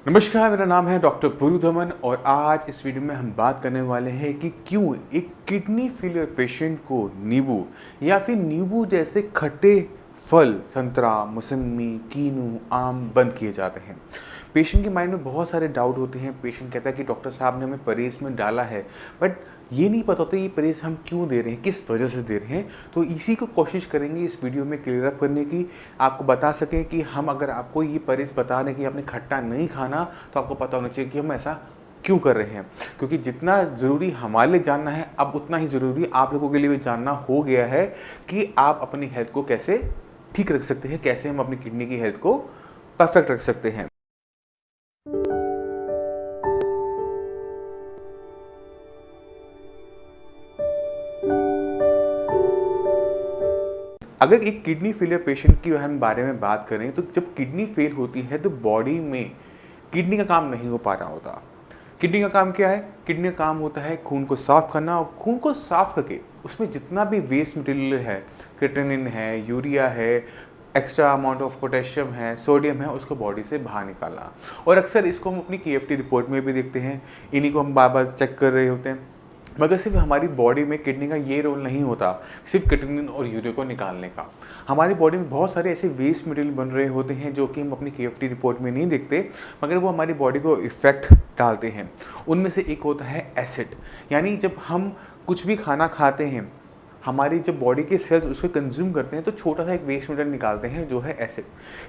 नमस्कार, मेरा नाम है डॉक्टर पुरु धमन और आज इस वीडियो में हम बात करने वाले हैं कि क्यों एक किडनी फेलियर पेशेंट को नींबू या फिर नींबू जैसे खट्टे फल संतरा, मौसमी, कीनू, आम बंद किए जाते हैं। पेशेंट के माइंड में बहुत सारे डाउट होते हैं। पेशेंट कहता है कि डॉक्टर साहब ने हमें परहेज में डाला है, बट ये नहीं पता होता ये परहेज हम क्यों दे रहे हैं, किस वजह से दे रहे हैं। तो इसी को कोशिश करेंगे इस वीडियो में क्लियर अप करने की, आपको बता सकें कि हम अगर आपको ये परहेज बता रहे हैं कि आपने खट्टा नहीं खाना, तो आपको पता होना चाहिए कि हम ऐसा क्यों कर रहे हैं। क्योंकि जितना ज़रूरी हमारे लिए जानना है, अब उतना ही ज़रूरी आप लोगों के लिए भी जानना हो गया है कि आप अपनी हेल्थ को कैसे ठीक रख सकते हैं, कैसे हम अपनी किडनी की हेल्थ को परफेक्ट रख सकते हैं। अगर एक किडनी फेलियर पेशेंट की हम बारे में बात करें, तो जब किडनी फेल होती है तो बॉडी में किडनी का काम नहीं हो पा रहा होता। किडनी का काम क्या है? किडनी का काम होता है खून को साफ करना, और खून को साफ करके उसमें जितना भी वेस्ट मटेरियल है, क्रिएटिनिन है, यूरिया है, एक्स्ट्रा अमाउंट ऑफ पोटेशियम है, सोडियम है, उसको बॉडी से बाहर निकालना। और अक्सर इसको हम अपनी KFT रिपोर्ट में भी देखते हैं, इन्हीं को हम बार बार चेक कर रहे होते हैं। मगर सिर्फ हमारी बॉडी में किडनी का ये रोल नहीं होता सिर्फ क्रिएटिनिन और यूरिया को निकालने का। हमारी बॉडी में बहुत सारे ऐसे वेस्ट मटेरियल बन रहे होते हैं जो कि हम अपनी KFT रिपोर्ट में नहीं देखते, मगर वो हमारी बॉडी को इफ़ेक्ट डालते हैं। उनमें से एक होता है एसिड। यानी जब हम कुछ भी खाना खाते हैं, हमारी जब बॉडी के सेल्स उसको कंज्यूम करते हैं, तो छोटा सा एक वेस्ट मटेरियल निकालते हैं जो है एसिड।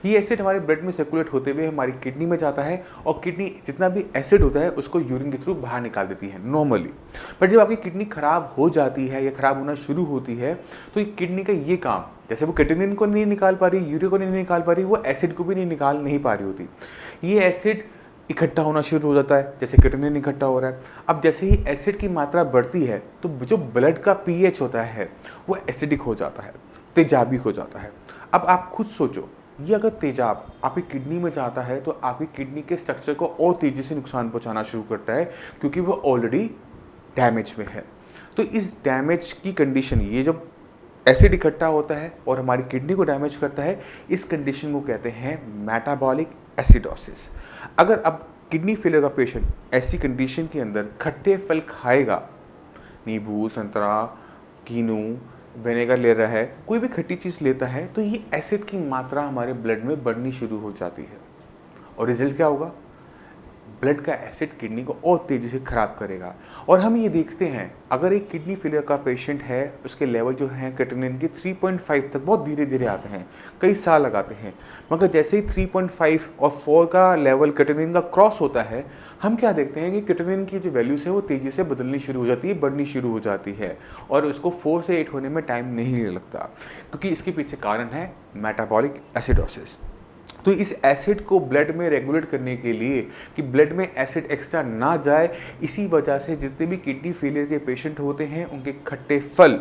ये एसिड हमारे ब्लड में सर्कुलेट होते हुए हमारी किडनी में जाता है, और किडनी जितना भी एसिड होता है उसको यूरिन के थ्रू बाहर निकाल देती है नॉर्मली। बट जब आपकी किडनी खराब हो जाती है या खराब होना शुरू होती है, तो किडनी का ये काम, जैसे वो क्रिएटिनिन को नहीं निकाल पा रही, यूरिया को नहीं निकाल पा रही, वो एसिड को भी नहीं पा रही होती। ये एसिड इकट्ठा होना शुरू हो जाता है, जैसे क्रिएटिनिन इकट्ठा हो रहा है। अब जैसे ही एसिड की मात्रा बढ़ती है, तो जो ब्लड का pH होता है वो एसिडिक हो जाता है, तेजाबी हो जाता है। अब आप खुद सोचो, ये अगर तेजाब आपकी किडनी में जाता है, तो आपकी किडनी के स्ट्रक्चर को और तेज़ी से नुकसान पहुंचाना शुरू करता है, क्योंकि वो ऑलरेडी डैमेज में है। तो इस डैमेज की कंडीशन, ये जब एसिड इकट्ठा होता है और हमारी किडनी को डैमेज करता है, इस कंडीशन को कहते हैं मेटाबॉलिक एसिडोसिस। अगर अब किडनी फेलियर का पेशेंट ऐसी कंडीशन के अंदर खट्टे फल खाएगा, नींबू, संतरा, कीनू, विनेगर ले रहा है, कोई भी खट्टी चीज़ लेता है, तो ये एसिड की मात्रा हमारे ब्लड में बढ़नी शुरू हो जाती है। और रिजल्ट क्या होगा? ब्लड का एसिड किडनी को और तेज़ी से ख़राब करेगा। और हम ये देखते हैं, अगर एक किडनी फेलियर का पेशेंट है, उसके लेवल जो हैं क्रिएटिनिन के 3.5 तक बहुत धीरे धीरे आते हैं, कई साल लगाते हैं। मगर जैसे ही 3.5 और 4 का लेवल क्रिएटिनिन का क्रॉस होता है, हम क्या देखते हैं कि क्रिएटिनिन की जो वैल्यूज़ है वो तेज़ी से बदलनी शुरू हो जाती है, बढ़नी शुरू हो जाती है, और उसको 4 से 8 होने में टाइम नहीं लगता, क्योंकि इसके पीछे कारण है मेटाबॉलिक एसिडोसिस। तो इस एसिड को ब्लड में रेगुलेट करने के लिए, कि ब्लड में एसिड एक्स्ट्रा ना जाए, इसी वजह से जितने भी किडनी फेलियर के पेशेंट होते हैं, उनके खट्टे फल,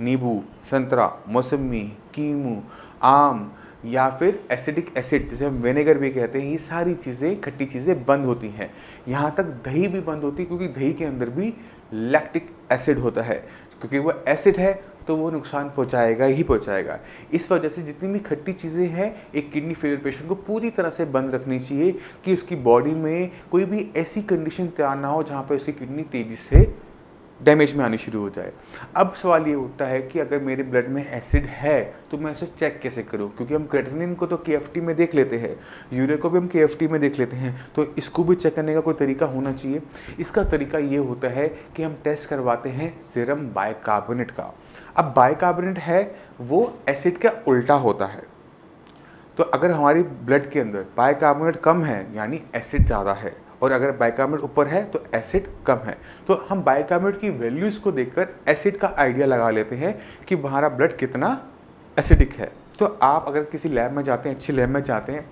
नींबू, संतरा, मौसमी, कीनू, आम, या फिर एसिडिक एसिड जिसे हम विनेगर भी कहते हैं, ये सारी चीज़ें, खट्टी चीज़ें बंद होती हैं। यहाँ तक दही भी बंद होती है, क्योंकि दही के अंदर भी लैक्टिक एसिड होता है, क्योंकि वो एसिड है तो वो नुकसान पहुंचाएगा ही पहुंचाएगा। इस वजह से जितनी भी खट्टी चीज़ें हैं, एक किडनी फेलियर पेशेंट को पूरी तरह से बंद रखनी चाहिए, कि उसकी बॉडी में कोई भी ऐसी कंडीशन तैयार ना हो जहाँ पर उसकी किडनी तेज़ी से डैमेज में आनी शुरू हो जाए। अब सवाल ये उठता है कि अगर मेरे ब्लड में एसिड है, तो मैं इसे चेक कैसे करूं? क्योंकि हम क्रिएटिनिन को तो KFT में देख लेते हैं, यूरिया को भी हम KFT में देख लेते हैं, तो इसको भी चेक करने का कोई तरीका होना चाहिए। इसका तरीका ये होता है कि हम टेस्ट करवाते हैं सीरम बाइकार्बोनेट का। अब बाइकार्बोनेट है, वो एसिड का उल्टा होता है। तो अगर हमारी ब्लड के अंदर बाइकार्बोनेट कम है, यानी एसिड ज़्यादा है, और अगर बाइकार्बोनेट ऊपर है तो एसिड कम है। तो हम बाइकार्बोनेट की वैल्यूज़ को देखकर एसिड का आइडिया लगा लेते हैं कि हमारा ब्लड कितना एसिडिक है। तो आप अगर किसी लैब में जाते हैं, अच्छी लैब में जाते हैं,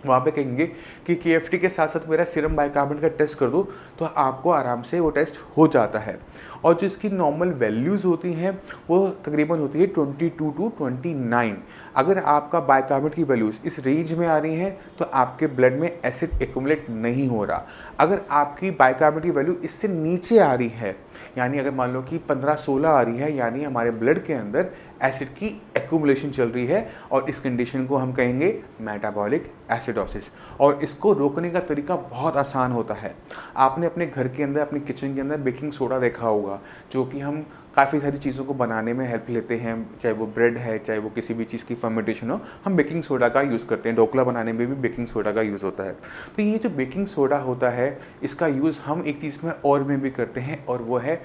वहाँ पे कहेंगे कि KFT के साथ साथ मेरा सीरम बाइकार्बोनेट का टेस्ट कर दो, तो आपको आराम से वो टेस्ट हो जाता है। और जो इसकी नॉर्मल वैल्यूज़ होती हैं वो तकरीबन होती है 22 टू 29। अगर आपका बाइकार्बोनेट की वैल्यूज़ इस रेंज में आ रही हैं तो आपके ब्लड में एसिड एक्यूमुलेट नहीं हो रहा। अगर आपकी बाइकार्बोनेट की वैल्यू इससे नीचे आ रही है, यानी अगर मान लो कि 15-16 आ रही है, यानी हमारे ब्लड के अंदर एसिड की एक्यूमुलेशन चल रही है और इस कंडीशन को हम कहेंगे मेटाबॉलिक एसिडोसिस। और इसको रोकने का तरीका बहुत आसान होता है। आपने अपने घर के अंदर, अपने किचन के अंदर बेकिंग सोडा देखा होगा, जो कि हम काफ़ी सारी चीज़ों को बनाने में हेल्प लेते हैं, चाहे वो ब्रेड है, चाहे वो किसी भी चीज़ की फर्मेंटेशन हो, हम बेकिंग सोडा का यूज़ करते हैं। ढोकला बनाने में भी बेकिंग सोडा का यूज़ होता है। तो ये जो बेकिंग सोडा होता है, इसका यूज़ हम एक चीज़ में और में भी करते हैं, और वो है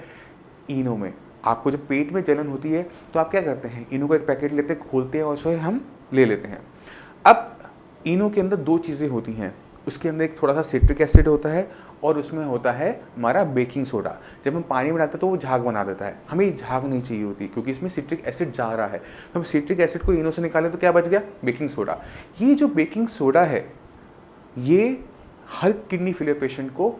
इनो में। आपको जब पेट में जलन होती है तो आप क्या करते हैं, इनो का एक पैकेट लेते हैं, खोलते हैं और उसे हम ले लेते हैं। अब इनो के अंदर दो चीज़ें होती हैं, उसके अंदर एक थोड़ा सा सिट्रिक एसिड होता है और उसमें होता है हमारा बेकिंग सोडा। जब हम पानी में डालते हैं तो वो झाग बना देता है, हमें ये झाग नहीं चाहिए होती क्योंकि इसमें सिट्रिक एसिड जा रहा है। तो हम सिट्रिक एसिड को इनो से निकालें तो क्या बच गया, बेकिंग सोडा। ये जो बेकिंग सोडा है ये हर किडनी फेलियर पेशेंट को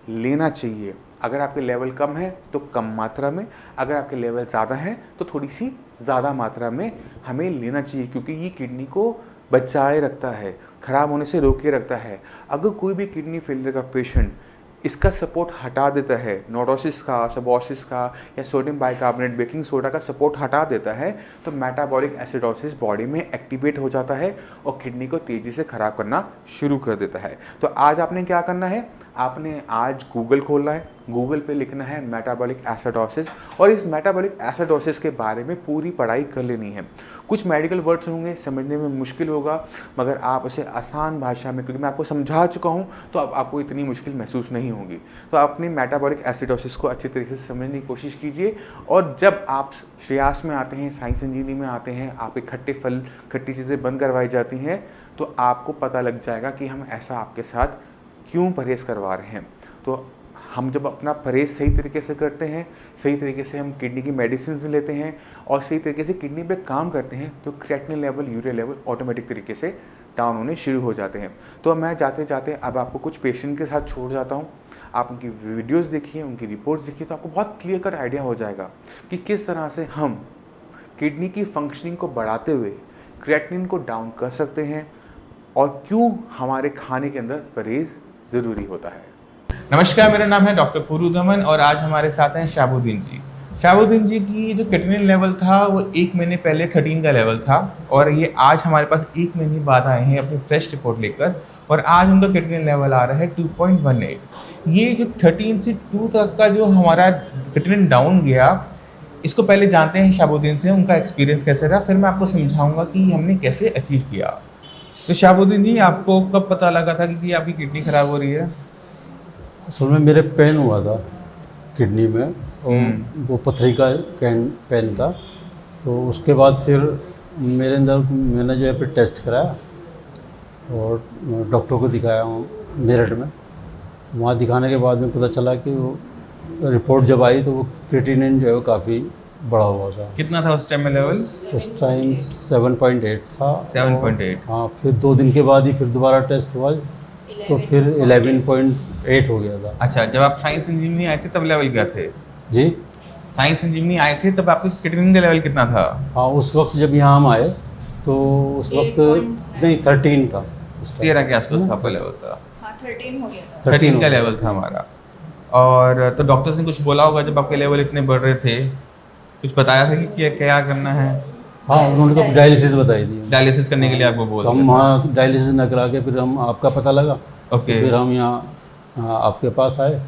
लेना चाहिए। अगर आपके लेवल कम है तो कम मात्रा में, अगर आपके लेवल ज़्यादा है तो थोड़ी सी ज़्यादा मात्रा में हमें लेना चाहिए, क्योंकि ये किडनी को बचाए रखता है, ख़राब होने से रोके रखता है। अगर कोई भी किडनी फेलियर का पेशेंट इसका सपोर्ट हटा देता है, नोडोसिस का, सबोसिस का या सोडियम बाइकार्बोनेट बेकिंग सोडा का सपोर्ट हटा देता है, तो मेटाबॉलिक एसिडोसिस बॉडी में एक्टिवेट हो जाता है और किडनी को तेज़ी से ख़राब करना शुरू कर देता है। तो आज आपने क्या करना है, आपने आज गूगल खोलना है, गूगल पे लिखना है मेटाबॉलिक एसिडोसिस, और इस मेटाबॉलिक एसिडोसिस के बारे में पूरी पढ़ाई कर लेनी है। कुछ मेडिकल वर्ड्स होंगे, समझने में मुश्किल होगा, मगर आप उसे आसान भाषा में, क्योंकि मैं आपको समझा चुका हूँ, तो अब आपको इतनी मुश्किल महसूस नहीं होगी। तो अपनी मेटाबॉलिक एसिडोसिस को अच्छी तरीके से समझने की कोशिश कीजिए। और जब आप श्रेयास में आते हैं, साइंस इंजीनियरिंग में आते हैं, आपके खट्टे फल, खट्टी चीज़ें बंद करवाई जाती हैं, तो आपको पता लग जाएगा कि हम ऐसा आपके साथ क्यों परहेज़ करवा रहे हैं। तो हम जब अपना परहेज़ सही तरीके से करते हैं, सही तरीके से हम किडनी की मेडिसिन लेते हैं और सही तरीके से किडनी पे काम करते हैं, तो creatinine level, urea level automatic तरीके से डाउन होने शुरू हो जाते हैं। तो मैं जाते जाते अब आपको कुछ पेशेंट के साथ छोड़ जाता हूँ। आप उनकी वीडियोस देखिए, उनकी रिपोर्ट्स देखिए, तो आपको बहुत क्लियर कट आइडिया हो जाएगा कि किस तरह से हम किडनी की फंक्शनिंग को बढ़ाते हुए क्रिएटिनिन को डाउन कर सकते हैं और क्यों हमारे खाने के अंदर परहेज़ ज़रूरी होता है। नमस्कार, मेरा नाम है डॉक्टर पुरुधमन और आज हमारे साथ हैं शाहबुद्दीन जी। शाहबुद्दीन जी की जो क्रिएटिनिन लेवल था वो 1 महीने पहले 13 का लेवल था और ये आज हमारे पास 1 महीने बाद आए हैं अपनी फ्रेश रिपोर्ट लेकर, और आज उनका क्रिएटिनिन लेवल आ रहा है 2.18। ये जो 13 से 2 तक का जो हमारा क्रिएटिनिन डाउन गया, इसको पहले जानते हैं शाहबुद्दीन से, उनका एक्सपीरियंस कैसे रहा, फिर मैं आपको समझाऊंगा कि हमने कैसे अचीव किया। तो शाहबुद्दीन जी, आपको कब पता लगा था कि आपकी किडनी खराब हो रही है? असल में मेरे पेन हुआ था किडनी में, और वो पथरी का पेन था। तो उसके बाद फिर मेरे अंदर मैंने जो है फिर टेस्ट कराया और डॉक्टर को दिखाया मेरठ में। वहाँ दिखाने के बाद में पता चला कि वो रिपोर्ट जब आई तो वो क्रिएटिनिन जो है वो काफ़ी बड़ा हुआ था। कितना था उस टाइम में लेवल? उस टाइम 7.8 था। 7.8। हाँ, फिर 2 दिन के बाद ही फिर दोबारा टेस्ट हुआ तो फिर 11.8 हो गया था। अच्छा, जब आप साइंस इंजीनियरिंग आए थे तब लेवल क्या थे? जी, साइंस इंजीनियरिंग आए थे तब आपके क्रिएटिनिन का लेवल कितना था? हाँ, उस वक्त जब यहाँ हम आए तो उस वक्त नहीं 13 था। 13 के आसपास आपका लेवल था। 13 हो गया था। 13 का लेवल था हमारा। और तो डॉक्टर्स ने कुछ बोला होगा जब आपके लेवल इतने बढ़ रहे थे, कुछ बताया था कि क्या करना है? हाँ, उन्होंने तो डायलिसिस बताई थी। डायलिसिस करने के लिए आपको बोल तो हम वहाँ डायलिसिस न करा के फिर हम आपका पता लगा। ओके। तो फिर हम यहाँ आपके पास आए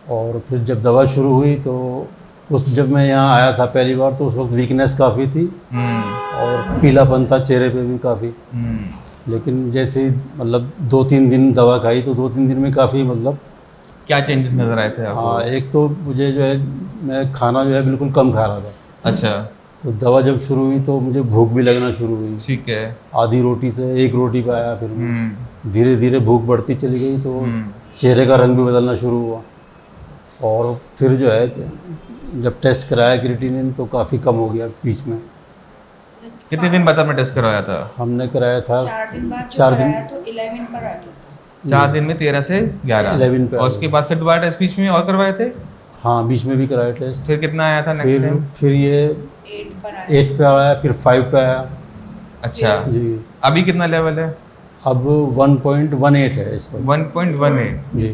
और फिर जब दवा शुरू हुई तो जब मैं यहाँ आया था पहली बार तो उस वक्त वीकनेस काफ़ी थी और पीलापन था चेहरे पे भी काफ़ी। लेकिन जैसे ही मतलब 2-3 दिन दवा खाई तो 2-3 दिन में काफ़ी मतलब क्या चेंजेस नज़र आए थे आपको? हाँ, एक तो मुझे जो है मैं खाना जो है बिल्कुल कम खा रहा था। अच्छा। तो दवा जब शुरू हुई तो मुझे भूख भी लगना शुरू हुई। ठीक है। आधी रोटी से 1 रोटी पे आया, फिर धीरे धीरे भूख बढ़ती चली गई तो चेहरे का रंग भी बदलना शुरू हुआ। और फिर जो है जब टेस्ट कराया क्रिएटिनिन तो काफ़ी कम हो गया बीच में। कितने दिन बाद आपने टेस्ट करवाया था? हमने कराया था 4 दिन बाद 4 दिन तो 11 पर आ गया था। 4 दिन में 13 से 11। 11 पे और उसके बाद फिर दोबारा टेस्ट बीच में और करवाए थे? हाँ बीच में भी कराया टेस्ट। फिर कितना आया था नेक्स्ट टाइम? फिर ये 8 पे आया, फिर 5 पे आया। अच्छा, जी अभी कितना लेवल है? अब 1.18 है इस पर। 1.18, जी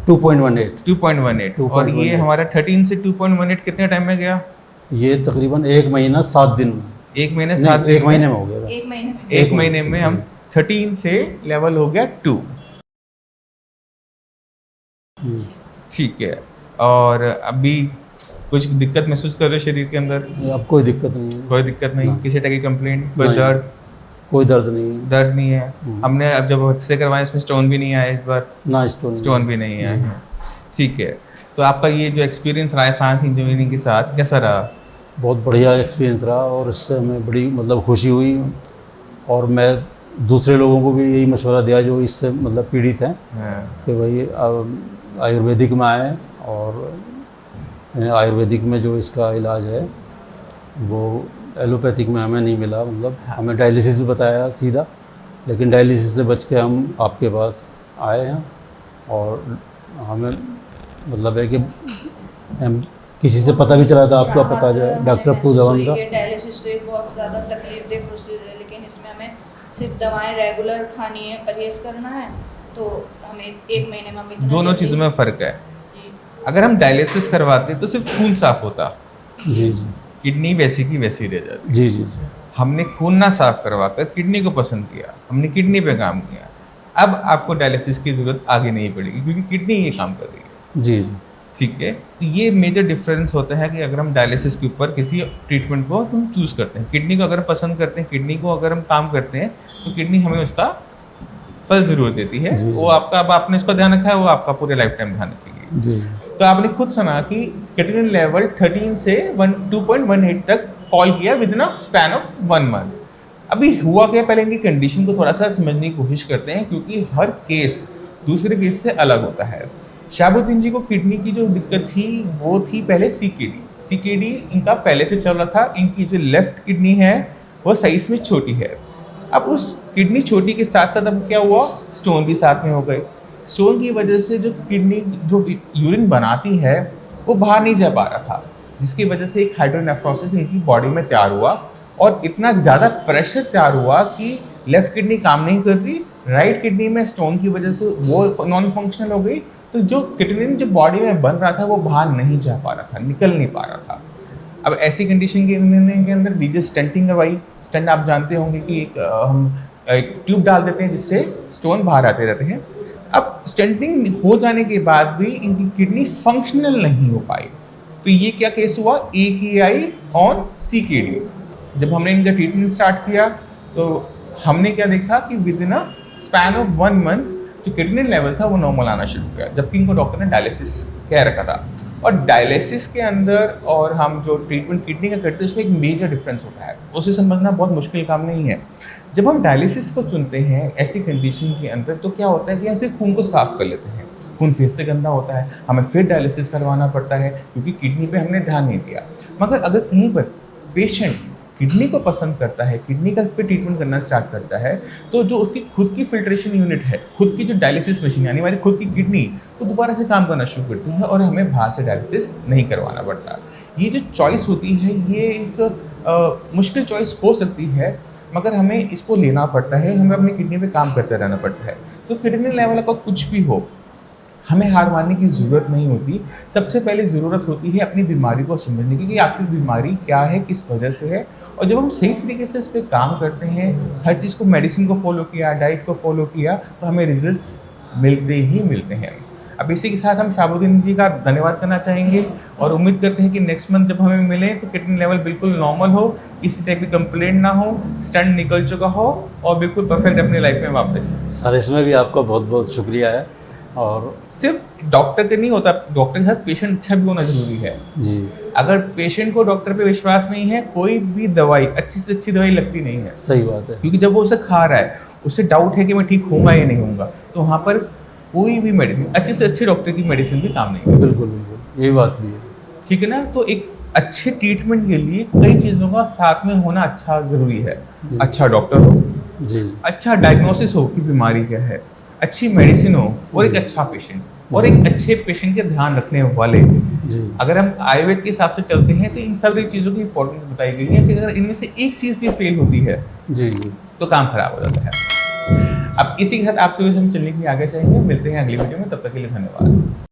2.18। 2.18। और ये 2.18 हमारा 13 से 2.18 कितने टाइम में गया? ये तकरीबन 1 महीना 7 दिन में। एक महीने नहीं, 7 दिन 1 महीने में हो गया था। एक महीने में हम 13 से लेवल हो गया 2। ठीक है। और अभी कुछ दिक्कत महसूस कर रहे हो शरीर के अंदर? अब कोई दिक्कत नहीं है। कोई दिक्कत नहीं, नहीं। किसी तरह की कंप्लेंट, कोई नहीं। दर्द? कोई दर्द नहीं है। दर्द नहीं है। हमने अब जब एक्सरे करवाया इसमें स्टोन भी नहीं आया इस बार? ना स्टोन भी नहीं आया है। ठीक है। तो आपका ये जो एक्सपीरियंस रहा है सांस इंजीनियरिंग के साथ, कैसा रहा? बहुत बढ़िया एक्सपीरियंस रहा और इससे हमें बड़ी मतलब खुशी हुई। और मैं दूसरे लोगों को भी यही मशवरा दिया जो इससे मतलब पीड़ित हैं हाँ। कि भाई आयुर्वेदिक में आए। और आयुर्वेदिक में जो इसका इलाज है वो एलोपैथिक में हमें नहीं मिला। मतलब हमें डायलिसिस भी बताया सीधा, लेकिन डायलिसिस से बच के हम आपके पास आए हैं। और हमें मतलब है कि हम किसी से पता भी चला था आपका पता जो है डॉक्टर पूधवन का। डायलिसिस तो एक बहुत ज़्यादा तकलीफदेह प्रोसीजर है, लेकिन इसमें हमें सिर्फ दवाएं रेगुलर खानी है, परहेज करना है। तो हमें 1 महीने में हम इतना दोनों जल्दी- चीज़ों में फ़र्क है। जी। अगर हम डायलिसिस करवाते तो सिर्फ खून साफ होता, जी जी किडनी वैसी की वैसी रह जाती। जी जी जी हमने खून ना साफ करवाकर किडनी को पसंद किया, हमने किडनी पे काम किया। अब आपको डायलिसिस की ज़रूरत आगे नहीं पड़ेगी क्योंकि किडनी ये काम कर रही है। जी जी ठीक है। तो ये मेजर डिफरेंस होता है कि अगर हम डायलिसिस के ऊपर किसी ट्रीटमेंट को हम चूज़ करते हैं, किडनी को अगर पसंद करते हैं, किडनी को अगर हम काम करते हैं, तो किडनी हमें उसका फल ज़रूर देती है। जी, जी। वो आपका, अब आपने इसको ध्यान रखा है, वो आपका पूरे लाइफ टाइम ध्यान रखेगी। जी तो आपने खुद सुना कि क्रिएटिनिन लेवल 13 से 2.18 तक फॉल किया with in a span of 1 month. अभी हुआ क्या, पहले इनकी कंडीशन को थोड़ा सा समझने की कोशिश करते हैं क्योंकि हर केस दूसरे केस से अलग होता है। शहाबुद्दीन जी को किडनी की जो दिक्कत थी वो थी पहले सीकेडी इनका पहले से चल रहा था। इनकी जो लेफ्ट किडनी है वो साइज में छोटी है। अब उस किडनी छोटी के साथ साथ अब क्या हुआ, स्टोन भी साथ में हो गए। स्टोन की वजह से जो किडनी जो यूरिन बनाती है वो बाहर नहीं जा पा रहा था, जिसकी वजह से एक हाइड्रोनेफ्रोसिस इनकी बॉडी में तैयार हुआ और इतना ज़्यादा प्रेशर तैयार हुआ कि लेफ्ट किडनी काम नहीं कर रही, राइट किडनी में स्टोन की वजह से वो नॉन फंक्शनल हो गई। तो जो क्रिएटिनिन जो बॉडी में बन रहा था वो बाहर नहीं जा पा रहा था, निकल नहीं पा रहा था। अब ऐसी कंडीशन के अंदर बीजे स्टेंटिंग करवाई। स्टेंट आप जानते होंगे कि हम एक ट्यूब डाल देते हैं जिससे स्टोन बाहर आते रहते हैं। अब स्टेंटिंग हो जाने के बाद भी इनकी किडनी फंक्शनल नहीं हो पाई। तो ये क्या केस हुआ, AKI ऑन CKD। जब हमने इनका ट्रीटमेंट स्टार्ट किया तो हमने क्या देखा कि with in a span of 1 month जो किडनी लेवल था वो नॉर्मल आना शुरू किया, जबकि इनको डॉक्टर ने डायलिसिस कह रखा था। और डायलिसिस के अंदर और हम जो ट्रीटमेंट किडनी का करते हैं उसमें एक मेजर डिफरेंस होता है, उसे समझना बहुत मुश्किल काम नहीं है। जब हम डायलिसिस को चुनते हैं ऐसी कंडीशन के अंदर तो क्या होता है कि हम सिर्फ खून को साफ कर लेते हैं, खून फिर से गंदा होता है, हमें फिर डायलिसिस करवाना पड़ता है क्योंकि किडनी पे हमने ध्यान नहीं दिया। मगर अगर कहीं पर पेशेंट किडनी को पसंद करता है, किडनी का पे ट्रीटमेंट करना स्टार्ट करता है, तो जो उसकी खुद की फिल्ट्रेशन यूनिट है, खुद की जो डायलिसिस मशीन यानी हमारी खुद की किडनी वो दोबारा से काम करना शुरू करती है और हमें बाहर से डायलिसिस नहीं करवाना पड़ता। ये जो चॉइस होती है ये एक मुश्किल चॉइस हो सकती है, मगर हमें इसको लेना पड़ता है, हमें अपनी किडनी पे काम करते रहना पड़ता है। तो क्रिएटिनिन लेवल का कुछ भी हो, हमें हार मानने की ज़रूरत नहीं होती। सबसे पहले ज़रूरत होती है अपनी बीमारी को समझने की कि आपकी बीमारी क्या है, किस वजह से है। और जब हम सही तरीके से इस पर काम करते हैं, हर चीज़ को, मेडिसिन को फॉलो किया, डाइट को फॉलो किया, तो हमें रिजल्ट्स मिलते ही मिलते हैं। अब इसी के साथ हम शहाबुद्दीन जी का धन्यवाद करना चाहेंगे और उम्मीद करते हैं कि नेक्स्ट मंथ जब हमें मिलें तो क्रिएटिनिन लेवल बिल्कुल नॉर्मल हो, किसी टाइप की कंप्लेंट ना हो, स्टंट निकल चुका हो और बिल्कुल परफेक्ट अपनी लाइफ में वापस। सर इसमें भी आपका बहुत बहुत शुक्रिया है। और सिर्फ डॉक्टर के नहीं होता, डॉक्टर के साथ पेशेंट अच्छा भी होना जरूरी है। जी अगर पेशेंट को डॉक्टर पे विश्वास नहीं है, कोई भी दवाई अच्छी से अच्छी दवाई लगती नहीं है, सही बात है। क्योंकि जब वो उसे खा रहा है उससे डाउट है कि मैं ठीक होऊंगा या नहीं होऊंगा, तो वहाँ पर कोई भी मेडिसिन, अच्छे से अच्छे डॉक्टर की मेडिसिन भी काम नहीं है। बिल्कुल बिल्कुल यही बात भी है। ठीक है ना। तो एक अच्छे ट्रीटमेंट के लिए कई चीज़ों का साथ में होना अच्छा ज़रूरी है। अच्छा डॉक्टर हो, जी जी अच्छा डायग्नोसिस हो कि बीमारी क्या है, अच्छी मेडिसिन हो और एक अच्छा पेशेंट, और एक अच्छे पेशेंट के ध्यान रखने वाले। जी अगर हम आयुर्वेद के हिसाब से चलते हैं तो इन सभी चीज़ों की इंपॉर्टेंस बताई गई है कि अगर इनमें से एक चीज़ भी फेल होती है जी जी तो काम खराब हो जाता है। अब इसी के साथ आपसे हम चलने के लिए आगे चाहेंगे। मिलते हैं अगली वीडियो में, तब तक के लिए धन्यवाद।